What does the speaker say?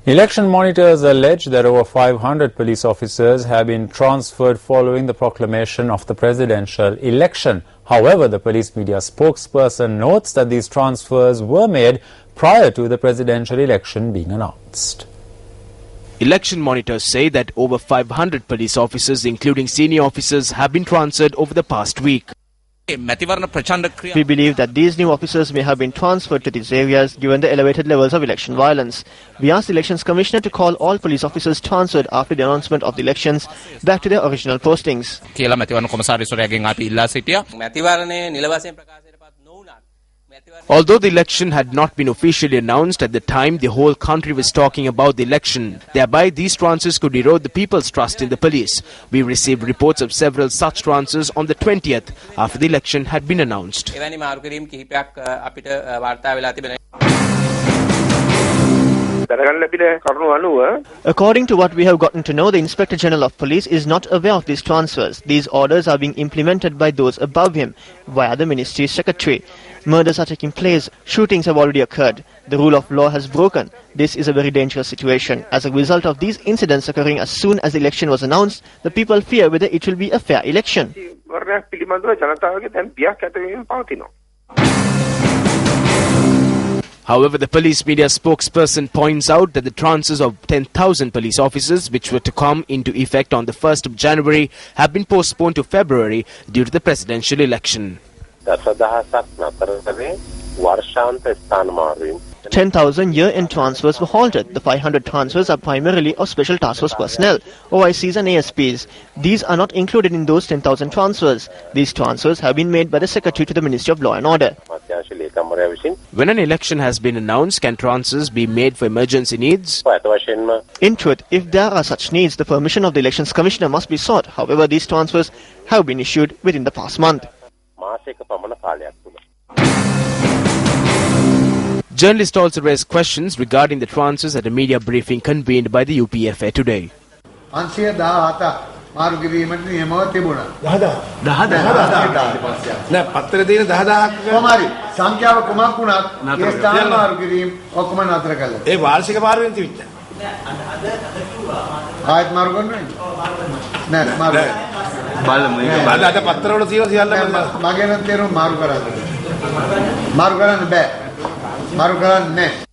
Election monitors allege that over 500 police officers have been transferred following the proclamation of the presidential election. However, the police media spokesperson notes that these transfers were made prior to the presidential election being announced. Election monitors say that over 500 police officers, including senior officers, have been transferred over the past week. We believe that these new officers may have been transferred to these areas given the elevated levels of election violence. We asked the Elections Commissioner to call all police officers transferred after the announcement of the elections back to their original postings. Although the election had not been officially announced at the time, the whole country was talking about the election. Thereby, these transfers could erode the people's trust in the police. We received reports of several such transfers on the 20th after the election had been announced. According to what we have gotten to know, the Inspector General of Police is not aware of these transfers. These orders are being implemented by those above him via the Ministry's Secretary. Murders are taking place. Shootings have already occurred. The rule of law has broken. This is a very dangerous situation. As a result of these incidents occurring as soon as the election was announced, the people fear whether it will be a fair election. However, the police media spokesperson points out that the transfers of 10,000 police officers, which were to come into effect on the 1st of January, have been postponed to February due to the presidential election. 10,000 year-end transfers were halted. The 500 transfers are primarily of Special Task Force personnel, OICs and ASPs. These are not included in those 10,000 transfers. These transfers have been made by the Secretary to the Ministry of Law and Order. When an election has been announced, can transfers be made for emergency needs? In truth, if there are such needs, the permission of the Elections Commissioner must be sought. However, these transfers have been issued within the past month. Journalists also raised questions regarding the transfers at a media briefing convened by the UPFA today. මාරු කරන්න බෑ.